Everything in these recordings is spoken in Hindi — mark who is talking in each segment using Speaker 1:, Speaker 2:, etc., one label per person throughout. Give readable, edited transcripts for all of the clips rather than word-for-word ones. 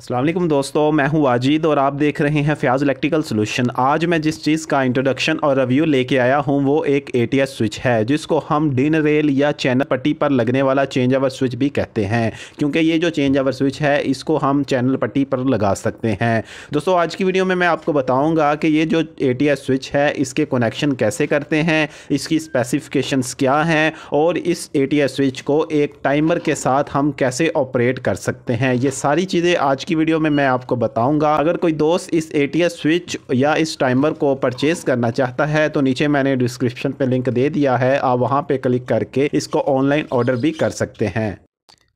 Speaker 1: अस्सलाम वालेकुम दोस्तों, मैं हूं वाजिद और आप देख रहे हैं फ़याज़ इलेक्ट्रिकल सॉल्यूशन। आज मैं जिस चीज़ का इंट्रोडक्शन और रिव्यू लेके आया हूं वो एक ATS स्विच है, जिसको हम डिन रेल या चैनल पट्टी पर लगने वाला चेंज ओवर स्विच भी कहते हैं, क्योंकि ये जो चेंज ओवर स्विच है इसको हम चैनल पट्टी पर लगा सकते हैं। दोस्तों, आज की वीडियो में मैं आपको बताऊँगा कि ये जो ATS स्विच है इसके कनेक्शन कैसे करते हैं, इसकी स्पेसिफिकेशंस क्या हैं और इस ATS स्विच को एक टाइमर के साथ हम कैसे ऑपरेट कर सकते हैं। ये सारी चीज़ें आज की वीडियो में मैं आपको बताऊंगा। अगर कोई दोस्त इस ATS स्विच या इस टाइमर को परचेज करना चाहता है तो नीचे मैंने डिस्क्रिप्शन पे लिंक दे दिया है, आप वहां पे क्लिक करके इसको ऑनलाइन ऑर्डर भी कर सकते हैं।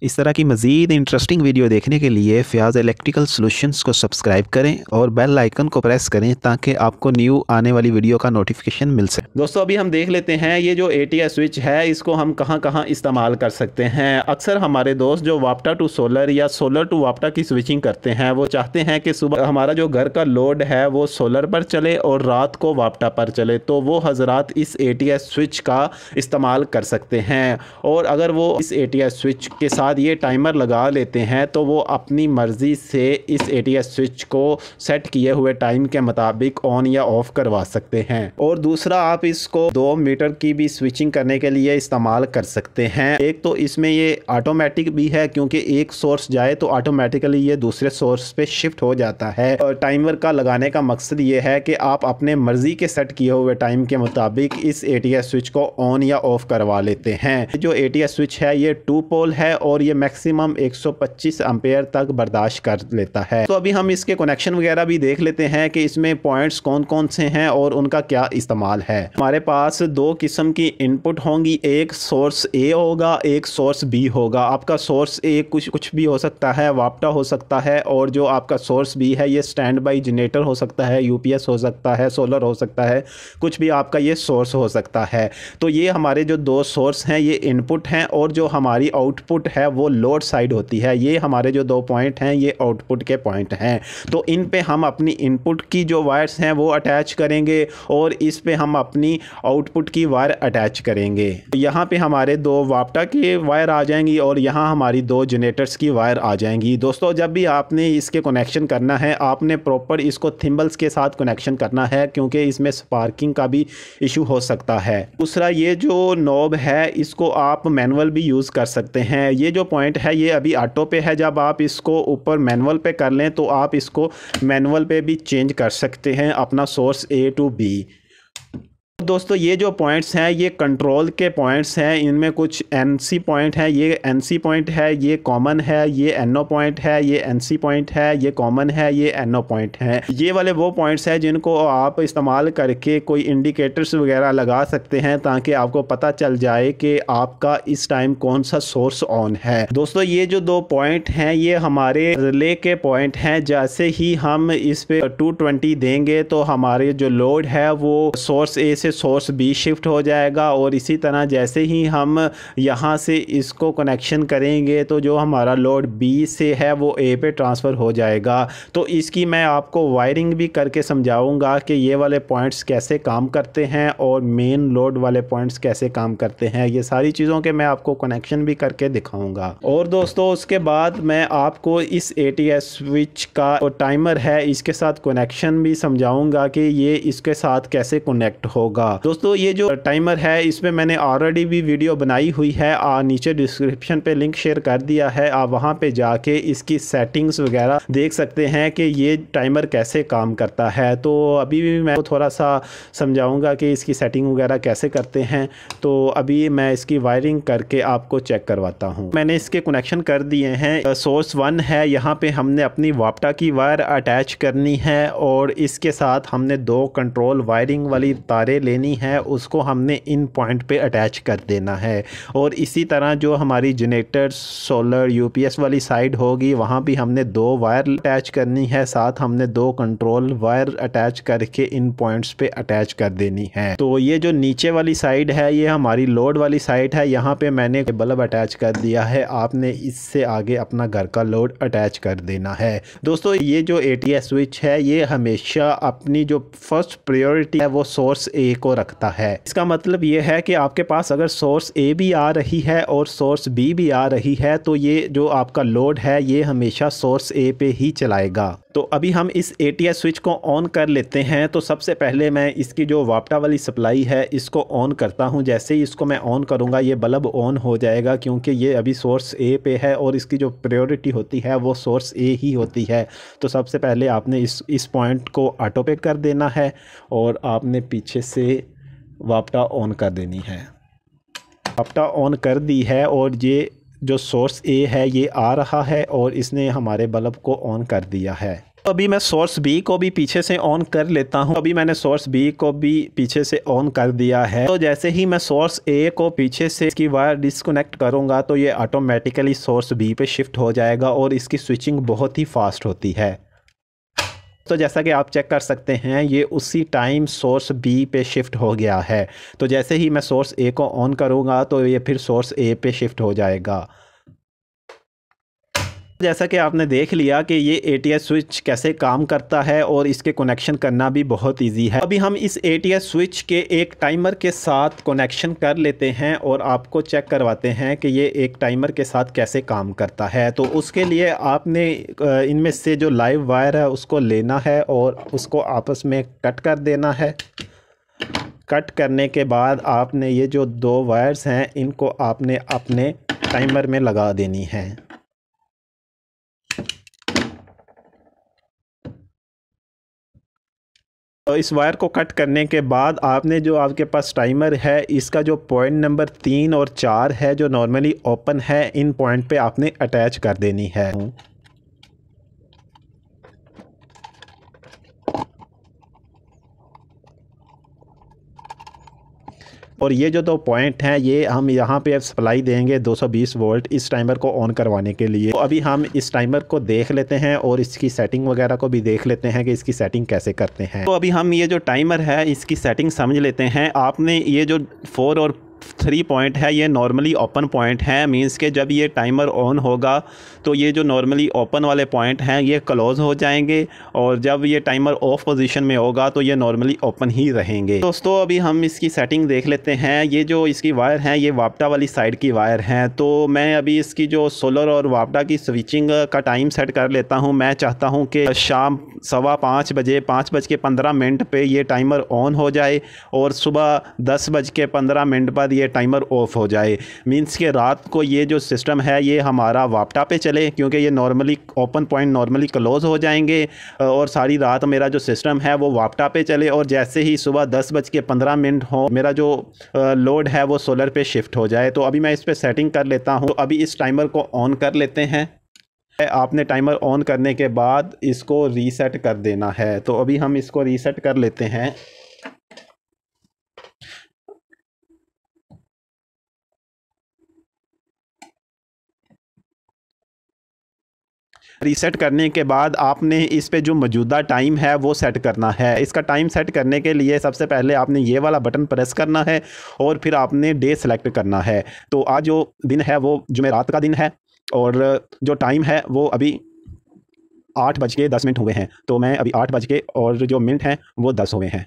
Speaker 1: इस तरह की मज़ीद इंटरेस्टिंग वीडियो देखने के लिए फ़याज़ इलेक्ट्रिकल सॉल्यूशंस को सब्सक्राइब करें और बेल आइकन को प्रेस करें ताकि आपको न्यू आने वाली वीडियो का नोटिफिकेशन मिल सके। दोस्तों, अभी हम देख लेते हैं ये जो ATS स्विच है इसको हम कहां कहां इस्तेमाल कर सकते हैं। अक्सर हमारे दोस्त जो वाप्टा टू सोलर या सोलर टू वाप्टा की स्विचिंग करते हैं वो चाहते हैं कि सुबह हमारा जो घर का लोड है वो सोलर पर चले और रात को वाप्टा पर चले, तो वो हजरात इस ATS स्विच का इस्तेमाल कर सकते हैं। और अगर वो इस ATS स्विच के साथ ये टाइमर लगा लेते हैं तो वो अपनी मर्ज़ी से इस ATS स्विच को सेट किए हुए टाइम के मुताबिक ऑन या ऑफ करवा सकते हैं। और दूसरा, आप इसको 2 मीटर की भी स्विचिंग करने के लिए इस्तेमाल कर सकते हैं। एक तो इसमें ये ऑटोमेटिक भी है, क्योंकि एक सोर्स जाए तो ऑटोमेटिकली ये दूसरे सोर्स पे शिफ्ट हो जाता है। और टाइमर का लगाने का मकसद ये है कि आप अपने मर्ज़ी के सेट किए हुए टाइम के मुताबिक इस ATS स्विच को ऑन या ऑफ करवा लेते हैं। जो ATS स्विच है ये 2 पोल है और ये मैक्सिमम 125 एम्पेयर तक बर्दाश्त कर लेता है। तो अभी हम इसके कनेक्शन वगैरह भी देख लेते हैं कि इसमें पॉइंट्स कौन कौन से हैं और उनका क्या इस्तेमाल है। हमारे पास 2 किस्म की इनपुट होंगी, एक सोर्स A होगा, एक सोर्स B होगा। आपका सोर्स A कुछ भी हो सकता है, वाप्टा हो सकता है, और जो आपका सोर्स B है ये स्टैंड बाई जनरेटर हो सकता है, UPS हो सकता है, सोलर हो सकता है, कुछ भी आपका ये सोर्स हो सकता है। तो ये हमारे जो 2 सोर्स हैं ये इनपुट हैं और जो हमारी आउटपुट है वो लोड साइड होती है। ये हमारे जो 2 पॉइंट हैं ये आउटपुट के पॉइंट हैं। तो इन पे हम अपनी इनपुट की जो वायर्स हैं वो अटैच करेंगे और इस पे हम अपनी आउटपुट की वायर अटैच करेंगे। यहाँ पे हमारे 2 वाप्टा की वायर आ जाएंगी और यहाँ हमारी 2 जनरेटर्स की वायर आ जाएंगी। दोस्तों, जब भी आपने इसके कनेक्शन करना है आपने प्रॉपर इसको थिम्बल्स के साथ कनेक्शन करना है, क्योंकि इसमें स्पार्किंग का भी इशू हो सकता है। दूसरा, ये जो नॉब है इसको आप मैनुअल भी यूज़ कर सकते हैं। ये जो पॉइंट है ये अभी ऑटो पे है, जब आप इसको ऊपर मैनुअल पे कर लें तो आप इसको मैनुअल पे भी चेंज कर सकते हैं अपना सोर्स A to B। दोस्तों, ये जो पॉइंट्स हैं ये कंट्रोल के पॉइंट्स हैं। इनमें कुछ NC पॉइंट है, ये NC पॉइंट है, ये कॉमन है, ये NO पॉइंट है, ये NC पॉइंट है, ये कॉमन है, ये NO पॉइंट है। ये वाले वो पॉइंट्स हैं जिनको आप इस्तेमाल करके कोई इंडिकेटर्स वगैरह लगा सकते हैं ताकि आपको पता चल जाए कि आपका इस टाइम कौन सा सोर्स ऑन है। दोस्तों, ये जो 2 पॉइंट हैं ये हमारे रिले के पॉइंट हैं। जैसे ही हम इस पे 220 देंगे तो हमारे जो लोड है वो सोर्स A से सोर्स B शिफ्ट हो जाएगा, और इसी तरह जैसे ही हम यहाँ से इसको कनेक्शन करेंगे तो जो हमारा लोड B से है वो A पे ट्रांसफ़र हो जाएगा। तो इसकी मैं आपको वायरिंग भी करके समझाऊंगा कि ये वाले पॉइंट्स कैसे काम करते हैं और मेन लोड वाले पॉइंट्स कैसे काम करते हैं। ये सारी चीज़ों के मैं आपको कनेक्शन भी करके दिखाऊंगा। और दोस्तों, उसके बाद मैं आपको इस ATS स्विच का टाइमर है इसके साथ कनेक्शन भी समझाऊंगा कि ये इसके साथ कैसे कनेक्ट होगा। दोस्तों, ये जो टाइमर है इसमें मैंने ऑलरेडी भी वीडियो बनाई हुई है, नीचे डिस्क्रिप्शन पे लिंक शेयर कर दिया है, आप वहां पे जाके इसकी सेटिंग्स वगैरह देख सकते हैं कि ये टाइमर कैसे काम करता है। तो अभी भी मैं थोड़ा सा समझाऊंगा कि इसकी सेटिंग वगैरह कैसे करते हैं। तो अभी मैं इसकी वायरिंग करके आपको चेक करवाता हूँ। मैंने इसके कनेक्शन कर दिए हैं। सोर्स 1 है, यहाँ पे हमने अपनी वाप्टा की वायर अटैच करनी है और इसके साथ हमने 2 कंट्रोल वायरिंग वाली तारें लेनी है, उसको हमने इन पॉइंट पे अटैच कर देना है। और इसी तरह जो हमारी जनरेटर सोलर UPS वाली साइड होगी वहाँ भी हमने 2 वायर अटैच करनी है, साथ हमने 2 कंट्रोल वायर अटैच करके इन पॉइंट्स पे अटैच कर देनी है। तो ये जो नीचे वाली साइड है ये हमारी लोड वाली साइड है, यहाँ पे मैंने बल्ब अटैच कर दिया है। आपने इससे आगे अपना घर का लोड अटैच कर देना है। दोस्तों, ये जो ATS स्विच है ये हमेशा अपनी जो फर्स्ट प्रायोरिटी है वो सोर्स A को रखता है। इसका मतलब ये है कि आपके पास अगर सोर्स ए भी आ रही है और सोर्स बी भी आ रही है तो ये जो आपका लोड है ये हमेशा सोर्स ए पे ही चलाएगा। तो अभी हम इस ATS स्विच को ऑन कर लेते हैं। तो सबसे पहले मैं इसकी जो वापटा वाली सप्लाई है इसको ऑन करता हूं। जैसे ही इसको मैं ऑन करूंगा ये बल्ब ऑन हो जाएगा, क्योंकि ये अभी सोर्स ए पे है और इसकी जो प्रायोरिटी होती है वो सोर्स ए ही होती है। तो सबसे पहले आपने इस पॉइंट को ऑटो पे कर देना है और आपने पीछे से वापटा ऑन कर देनी है। वापटा ऑन कर दी है और ये जो सोर्स ए है ये आ रहा है और इसने हमारे बल्ब को ऑन कर दिया है। तो अभी मैं सोर्स बी को भी पीछे से ऑन कर लेता हूं। अभी मैंने सोर्स बी को भी पीछे से ऑन कर दिया है। तो जैसे ही मैं सोर्स ए को पीछे से इसकी वायर डिस्कनेक्ट करूंगा तो ये ऑटोमेटिकली सोर्स बी पे शिफ्ट हो जाएगा और इसकी स्विचिंग बहुत ही फास्ट होती है। तो जैसा कि आप चेक कर सकते हैं ये उसी टाइम सोर्स बी पे शिफ्ट हो गया है। तो जैसे ही मैं सोर्स ए को ऑन करूंगा तो ये फिर सोर्स ए पे शिफ्ट हो जाएगा। जैसा कि आपने देख लिया कि ये ATS स्विच कैसे काम करता है और इसके कनेक्शन करना भी बहुत इजी है। अभी हम इस ATS स्विच के एक टाइमर के साथ कनेक्शन कर लेते हैं और आपको चेक करवाते हैं कि ये एक टाइमर के साथ कैसे काम करता है। तो उसके लिए आपने इनमें से जो लाइव वायर है उसको लेना है और उसको आपस में कट कर देना है। कट करने के बाद आपने ये जो दो वायर्स हैं इनको आपने अपने टाइमर में लगा देनी है। तो इस वायर को कट करने के बाद आपने जो आपके पास टाइमर है इसका जो पॉइंट नंबर 3 और 4 है जो नॉर्मली ओपन है, इन पॉइंट पे आपने अटैच कर देनी है। और ये जो दो पॉइंट हैं ये हम यहाँ पे सप्लाई देंगे 220 वोल्ट इस टाइमर को ऑन करवाने के लिए। तो अभी हम इस टाइमर को देख लेते हैं और इसकी सेटिंग वगैरह को भी देख लेते हैं कि इसकी सेटिंग कैसे करते हैं। तो अभी हम ये जो टाइमर है इसकी सेटिंग समझ लेते हैं। आपने ये जो 4 और 3 पॉइंट है ये नॉर्मली ओपन पॉइंट है, मींस के जब ये टाइमर ऑन होगा तो ये जो नॉर्मली ओपन वाले पॉइंट हैं ये क्लोज हो जाएंगे और जब ये टाइमर ऑफ पोजीशन में होगा तो ये नॉर्मली ओपन ही रहेंगे। दोस्तों अभी हम इसकी सेटिंग देख लेते हैं। ये जो इसकी वायर हैं ये वापटा वाली साइड की वायर हैं। तो मैं अभी इसकी जो सोलर और वापटा की स्विचिंग का टाइम सेट कर लेता हूँ। मैं चाहता हूँ कि शाम 5:15 बजे 5:15 पे ये टाइमर ऑन हो जाए और सुबह 10:15 बाद ये टाइमर ऑफ हो जाए। मींस के रात को ये जो सिस्टम है ये हमारा वापटा पे चले, क्योंकि ये normally open point normally close हो जाएंगे और सारी रात मेरा जो सिस्टम है वो वापटा पे चले और जैसे ही सुबह 10:15 हो मेरा जो लोड है वो सोलर पे शिफ्ट हो जाए। तो अभी मैं इस पर सेटिंग कर लेता हूँ। तो अभी इस टाइमर को ऑन कर लेते हैं। आपने टाइमर ऑन करने के बाद इसको रीसेट कर देना है। तो अभी हम इसको रीसेट कर लेते हैं। रीसेट करने के बाद आपने इस पे जो मौजूदा टाइम है वो सेट करना है। इसका टाइम सेट करने के लिए सबसे पहले आपने ये वाला बटन प्रेस करना है और फिर आपने डे सेलेक्ट करना है। तो आज जो दिन है वो जुमेरात का दिन है और जो टाइम है वो अभी 8:10 हुए हैं। तो मैं अभी 8 बज के और जो मिनट हैं वो 10 हुए हैं।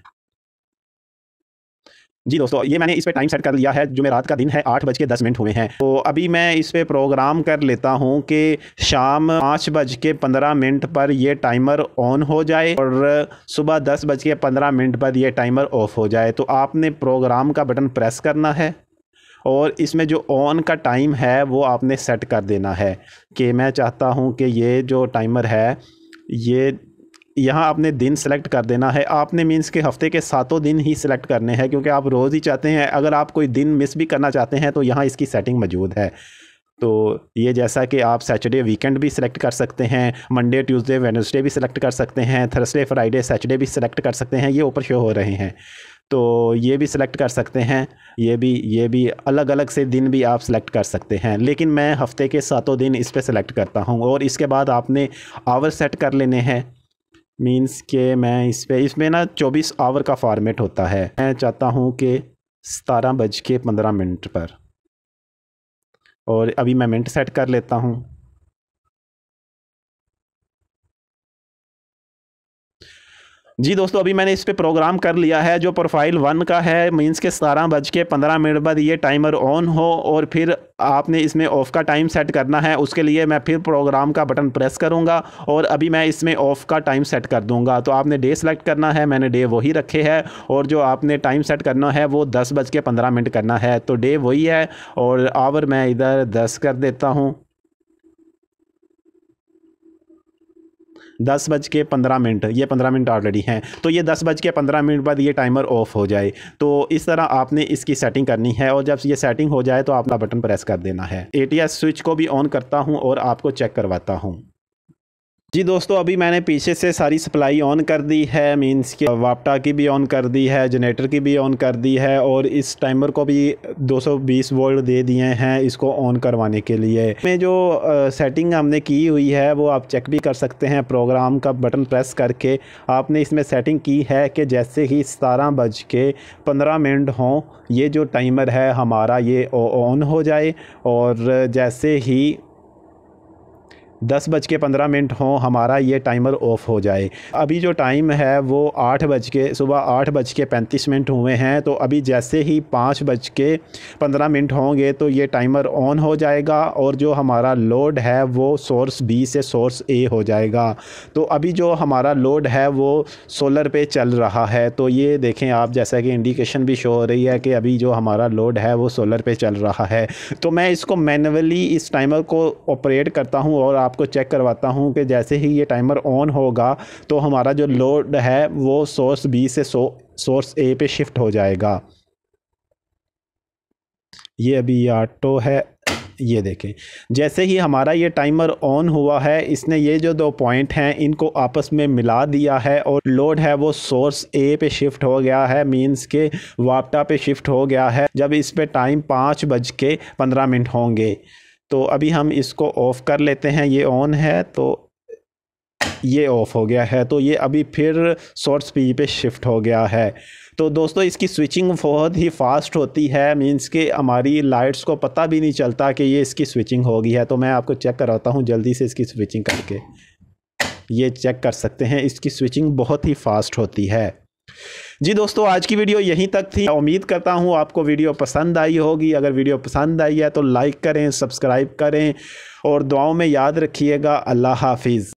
Speaker 1: जी दोस्तों ये मैंने इस पे टाइम सेट कर लिया है। जुमेरात का दिन है, 8:10 हुए हैं। तो अभी मैं इस पे प्रोग्राम कर लेता हूँ कि शाम 5:15 पर ये टाइमर ऑन हो जाए और सुबह 10:15 पर ये टाइमर ऑफ हो जाए। तो आपने प्रोग्राम का बटन प्रेस करना है और इसमें जो ऑन का टाइम है वो आपने सेट कर देना है कि मैं चाहता हूँ कि ये जो टाइमर है ये यहाँ आपने दिन सेलेक्ट कर देना है। आपने मीन्स के हफ्ते के 7 दिन ही सिलेक्ट करने हैं, क्योंकि आप रोज़ ही चाहते हैं। अगर आप कोई दिन मिस भी करना चाहते हैं तो यहाँ इसकी सेटिंग मौजूद है। तो ये जैसा कि आप सैटरडे वीकेंड भी सिलेक्ट कर सकते हैं, मंडे ट्यूसडे वेडनेसडे भी सिलेक्ट कर सकते हैं, थर्सडे फ्राइडे सैटरडे भी सिलेक्ट कर सकते हैं। ये ऊपर शो हो रहे हैं तो ये भी सिलेक्ट कर सकते हैं। ये भी अलग अलग से दिन भी आप सिलेक्ट कर सकते हैं, लेकिन मैं हफ्ते के 7 दिन इस पर सिलेक्ट करता हूँ। और इसके बाद आपने आवर सेट कर लेने हैं। मींस के मैं इसमें ना 24 आवर का फॉर्मेट होता है। मैं चाहता हूँ कि 17:15 पर, और अभी मैं मिनट सेट कर लेता हूँ। जी दोस्तों, अभी मैंने इस पे प्रोग्राम कर लिया है। जो प्रोफाइल 1 का है, मीन्स के 17:15 बाद ये टाइमर ऑन हो और फिर आपने इसमें ऑफ़ का टाइम सेट करना है। उसके लिए मैं फिर प्रोग्राम का बटन प्रेस करूंगा और अभी मैं इसमें ऑफ़ का टाइम सेट कर दूंगा। तो आपने डे सेलेक्ट करना है, मैंने डे वही रखे है और जो आपने टाइम सेट करना है वो 10:15 करना है। तो डे वही है और आवर मैं इधर 10 कर देता हूँ, 10:15। ये 15 मिनट ऑलरेडी हैं, तो ये 10:15 बाद ये टाइमर ऑफ हो जाए। तो इस तरह आपने इसकी सेटिंग करनी है और जब ये सेटिंग हो जाए तो आपका बटन प्रेस कर देना है। ATS स्विच को भी ऑन करता हूँ और आपको चेक करवाता हूँ। जी दोस्तों, अभी मैंने पीछे से सारी सप्लाई ऑन कर दी है, मींस कि वापटा की भी ऑन कर दी है, जनरेटर की भी ऑन कर दी है और इस टाइमर को भी 220 वोल्ट दे दिए हैं इसको ऑन करवाने के लिए। में जो सेटिंग हमने की हुई है वो आप चेक भी कर सकते हैं। प्रोग्राम का बटन प्रेस करके आपने इसमें सेटिंग की है कि जैसे ही 17:15 हों ये जो टाइमर है हमारा ये ऑन हो जाए और जैसे ही 10:15 हों हमारा ये टाइमर ऑफ हो जाए। अभी जो टाइम है वो सुबह 8:35 हुए हैं। तो अभी जैसे ही 5:15 होंगे तो ये टाइमर ऑन हो जाएगा और जो हमारा लोड है वो सोर्स B से सोर्स A हो जाएगा। तो अभी जो हमारा लोड है वो सोलर पे चल रहा है। तो ये देखें आप, जैसा कि इंडिकेशन भी शो हो रही है कि अभी जो हमारा लोड है वो सोलर पे चल रहा है। तो मैं इसको मैन्युअली इस टाइमर को ऑपरेट करता हूँ और आपको चेक करवाता हूं कि जैसे ही ये टाइमर ऑन होगा तो हमारा जो लोड है वो सोर्स B से सोर्स A पे शिफ्ट हो जाएगा। ये अभी ऑटो है, ये देखें जैसे ही हमारा ये टाइमर ऑन हुआ है इसने ये जो 2 पॉइंट हैं इनको आपस में मिला दिया है और लोड है वो सोर्स A पे शिफ्ट हो गया है, मींस के वापटा पे शिफ्ट हो गया है। जब इस पे टाइम 5:15 होंगे तो अभी हम इसको ऑफ़ कर लेते हैं। ये ऑन है तो ये ऑफ़ हो गया है, तो ये अभी फिर सोर्स B पे शिफ्ट हो गया है। तो दोस्तों इसकी स्विचिंग बहुत ही फास्ट होती है, मींस कि हमारी लाइट्स को पता भी नहीं चलता कि ये इसकी स्विचिंग हो गई है। तो मैं आपको चेक कराता हूँ जल्दी से इसकी स्विचिंग करके। ये चेक कर सकते हैं, इसकी स्विचिंग बहुत ही फास्ट होती है। जी दोस्तों, आज की वीडियो यहीं तक थी। उम्मीद करता हूँ आपको वीडियो पसंद आई होगी। अगर वीडियो पसंद आई है तो लाइक करें, सब्सक्राइब करें और दुआओं में याद रखिएगा। अल्लाह हाफिज़।